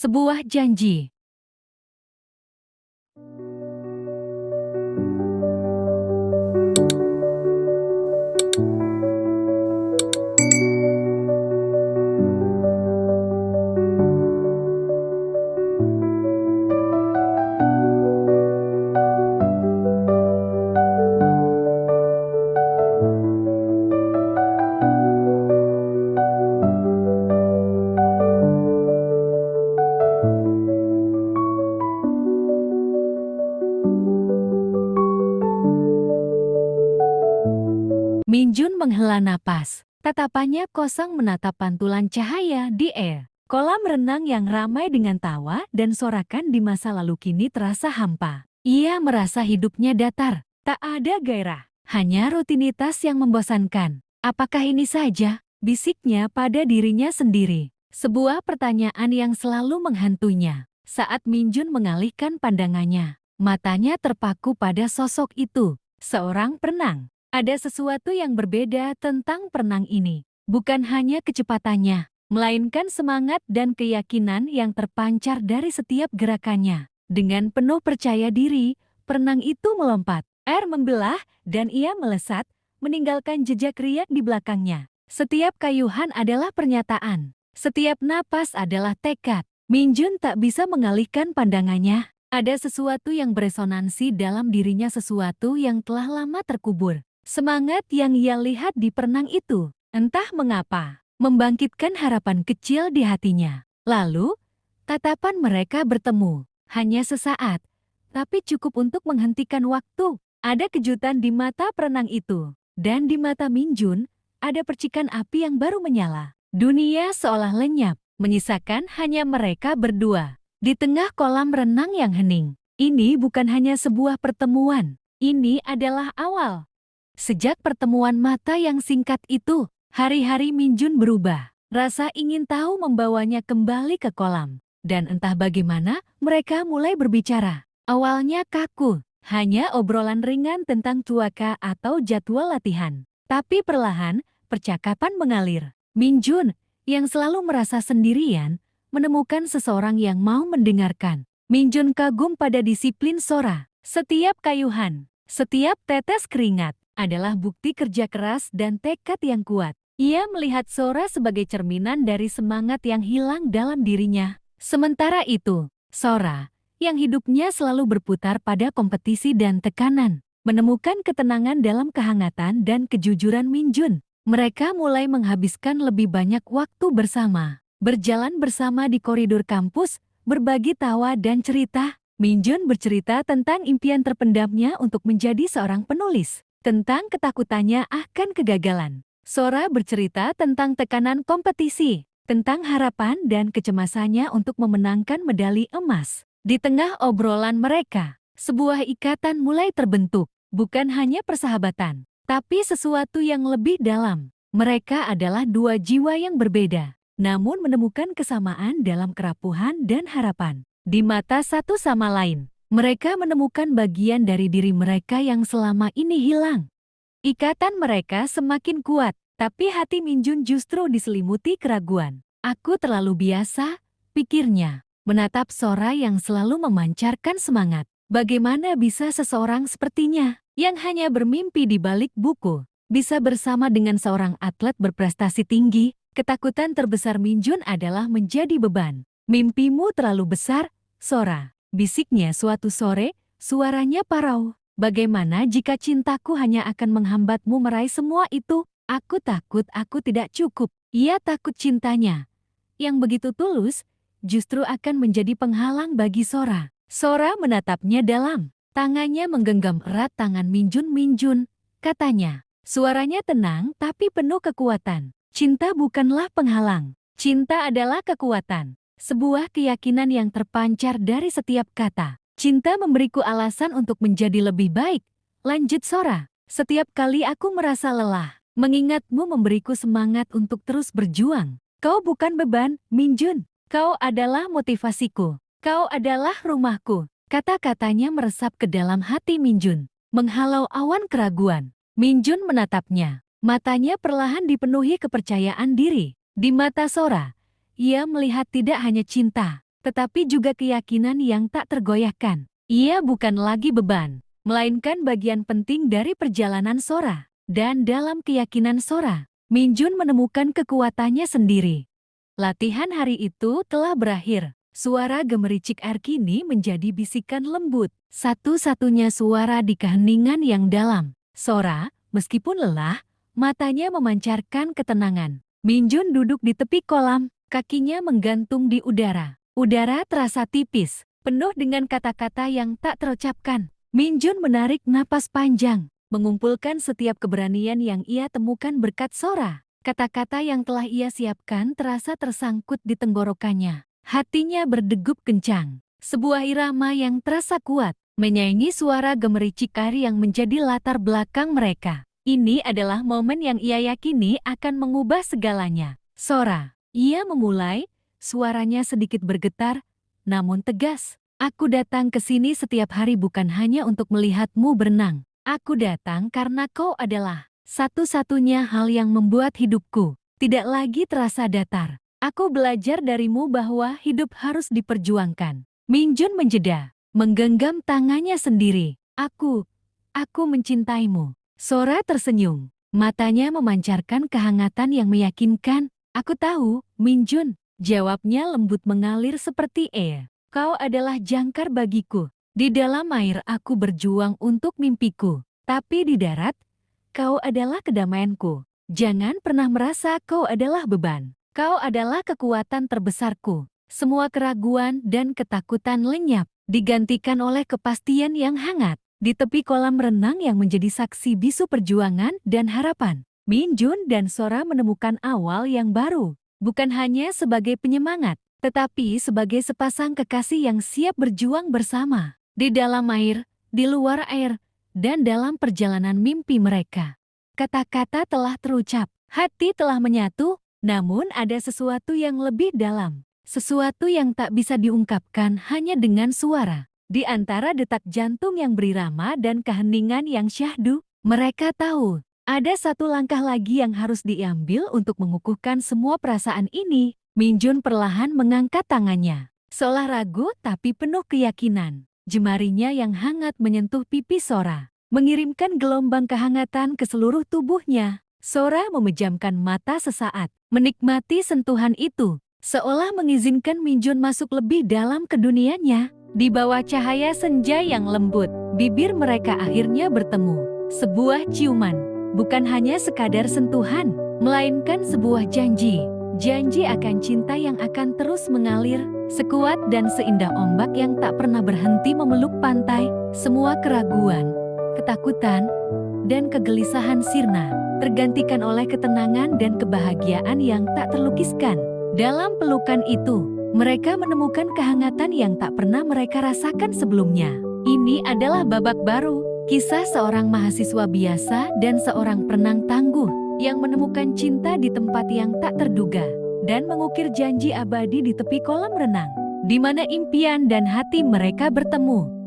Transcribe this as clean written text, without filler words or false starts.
Sebuah janji. Minjun menghela napas. Tatapannya kosong menatap pantulan cahaya di air. Kolam renang yang ramai dengan tawa dan sorakan di masa lalu kini terasa hampa. Ia merasa hidupnya datar, tak ada gairah, hanya rutinitas yang membosankan. Apakah ini saja? Bisiknya pada dirinya sendiri. Sebuah pertanyaan yang selalu menghantuinya. Saat Minjun mengalihkan pandangannya, matanya terpaku pada sosok itu, seorang perenang. Ada sesuatu yang berbeda tentang perenang ini. Bukan hanya kecepatannya, melainkan semangat dan keyakinan yang terpancar dari setiap gerakannya. Dengan penuh percaya diri, perenang itu melompat. Air membelah dan ia melesat, meninggalkan jejak riak di belakangnya. Setiap kayuhan adalah pernyataan. Setiap napas adalah tekad. Minjun tak bisa mengalihkan pandangannya. Ada sesuatu yang beresonansi dalam dirinya, sesuatu yang telah lama terkubur. Semangat yang ia lihat di perenang itu, entah mengapa, membangkitkan harapan kecil di hatinya. Lalu, tatapan mereka bertemu, hanya sesaat, tapi cukup untuk menghentikan waktu. Ada kejutan di mata perenang itu, dan di mata Minjun, ada percikan api yang baru menyala. Dunia seolah lenyap, menyisakan hanya mereka berdua. Di tengah kolam renang yang hening, ini bukan hanya sebuah pertemuan, ini adalah awal. Sejak pertemuan mata yang singkat itu, hari-hari Minjun berubah. Rasa ingin tahu membawanya kembali ke kolam. Dan entah bagaimana, mereka mulai berbicara. Awalnya kaku, hanya obrolan ringan tentang cuaca atau jadwal latihan. Tapi perlahan, percakapan mengalir. Minjun, yang selalu merasa sendirian, menemukan seseorang yang mau mendengarkan. Minjun kagum pada disiplin Sora. Setiap kayuhan, setiap tetes keringat, adalah bukti kerja keras dan tekad yang kuat. Ia melihat Sora sebagai cerminan dari semangat yang hilang dalam dirinya. Sementara itu, Sora, yang hidupnya selalu berputar pada kompetisi dan tekanan, menemukan ketenangan dalam kehangatan dan kejujuran Minjun. Mereka mulai menghabiskan lebih banyak waktu bersama, berjalan bersama di koridor kampus, berbagi tawa dan cerita. Minjun bercerita tentang impian terpendamnya untuk menjadi seorang penulis, tentang ketakutannya akan kegagalan. Sora bercerita tentang tekanan kompetisi, tentang harapan dan kecemasannya untuk memenangkan medali emas. Di tengah obrolan mereka, sebuah ikatan mulai terbentuk, bukan hanya persahabatan, tapi sesuatu yang lebih dalam. Mereka adalah dua jiwa yang berbeda, namun menemukan kesamaan dalam kerapuhan dan harapan. Di mata satu sama lain, mereka menemukan bagian dari diri mereka yang selama ini hilang. Ikatan mereka semakin kuat, tapi hati Minjun justru diselimuti keraguan. Aku terlalu biasa, pikirnya, menatap Sora yang selalu memancarkan semangat. Bagaimana bisa seseorang sepertinya, yang hanya bermimpi di balik buku, bisa bersama dengan seorang atlet berprestasi tinggi? Ketakutan terbesar Minjun adalah menjadi beban. Mimpimu terlalu besar, Sora, bisiknya suatu sore, suaranya parau. Bagaimana jika cintaku hanya akan menghambatmu meraih semua itu? Aku takut aku tidak cukup. Ia takut cintanya, yang begitu tulus, justru akan menjadi penghalang bagi Sora. Sora menatapnya dalam. Tangannya menggenggam erat tangan Minjun. Minjun, katanya. Suaranya tenang tapi penuh kekuatan. Cinta bukanlah penghalang. Cinta adalah kekuatan. Sebuah keyakinan yang terpancar dari setiap kata. Cinta memberiku alasan untuk menjadi lebih baik. Lanjut Sora. Setiap kali aku merasa lelah, mengingatmu memberiku semangat untuk terus berjuang. Kau bukan beban, Minjun. Kau adalah motivasiku. Kau adalah rumahku. Kata-katanya meresap ke dalam hati Minjun, menghalau awan keraguan. Minjun menatapnya. Matanya perlahan dipenuhi kepercayaan diri. Di mata Sora, ia melihat tidak hanya cinta, tetapi juga keyakinan yang tak tergoyahkan. Ia bukan lagi beban, melainkan bagian penting dari perjalanan Sora. Dan dalam keyakinan Sora, Min Jun menemukan kekuatannya sendiri. Latihan hari itu telah berakhir. Suara gemericik air kini menjadi bisikan lembut. Satu-satunya suara di keheningan yang dalam. Sora, meskipun lelah, matanya memancarkan ketenangan. Min Jun duduk di tepi kolam, kakinya menggantung di udara. Udara terasa tipis, penuh dengan kata-kata yang tak terucapkan. Min Jun menarik napas panjang, mengumpulkan setiap keberanian yang ia temukan berkat Sora. Kata-kata yang telah ia siapkan terasa tersangkut di tenggorokannya. Hatinya berdegup kencang. Sebuah irama yang terasa kuat, menyaingi suara gemericik air yang menjadi latar belakang mereka. Ini adalah momen yang ia yakini akan mengubah segalanya. Sora, ia memulai, suaranya sedikit bergetar, namun tegas. Aku datang ke sini setiap hari bukan hanya untuk melihatmu berenang. Aku datang karena kau adalah satu-satunya hal yang membuat hidupku tidak lagi terasa datar. Aku belajar darimu bahwa hidup harus diperjuangkan. Min Jun menjeda, menggenggam tangannya sendiri. Aku mencintaimu. Sora tersenyum, matanya memancarkan kehangatan yang meyakinkan. Aku tahu, Min Jun, jawabnya lembut mengalir seperti air. Kau adalah jangkar bagiku. Di dalam air aku berjuang untuk mimpiku. Tapi di darat, kau adalah kedamaianku. Jangan pernah merasa kau adalah beban. Kau adalah kekuatan terbesarku. Semua keraguan dan ketakutan lenyap, digantikan oleh kepastian yang hangat. Di tepi kolam renang yang menjadi saksi bisu perjuangan dan harapan, Min Jun dan Sora menemukan awal yang baru. Bukan hanya sebagai penyemangat, tetapi sebagai sepasang kekasih yang siap berjuang bersama. Di dalam air, di luar air, dan dalam perjalanan mimpi mereka. Kata-kata telah terucap, hati telah menyatu, namun ada sesuatu yang lebih dalam. Sesuatu yang tak bisa diungkapkan hanya dengan suara. Di antara detak jantung yang berirama dan keheningan yang syahdu, mereka tahu ada satu langkah lagi yang harus diambil untuk mengukuhkan semua perasaan ini. Min Jun perlahan mengangkat tangannya, seolah ragu tapi penuh keyakinan. Jemarinya yang hangat menyentuh pipi Sora, mengirimkan gelombang kehangatan ke seluruh tubuhnya. Sora memejamkan mata sesaat, menikmati sentuhan itu, seolah mengizinkan Min Jun masuk lebih dalam ke dunianya. Di bawah cahaya senja yang lembut, bibir mereka akhirnya bertemu. Sebuah ciuman, bukan hanya sekadar sentuhan, melainkan sebuah janji. Janji akan cinta yang akan terus mengalir, sekuat dan seindah ombak yang tak pernah berhenti memeluk pantai. Semua keraguan, ketakutan, dan kegelisahan sirna, tergantikan oleh ketenangan dan kebahagiaan yang tak terlukiskan. Dalam pelukan itu, mereka menemukan kehangatan yang tak pernah mereka rasakan sebelumnya. Ini adalah babak baru, kisah seorang mahasiswa biasa dan seorang perenang tangguh yang menemukan cinta di tempat yang tak terduga dan mengukir janji abadi di tepi kolam renang, di mana impian dan hati mereka bertemu.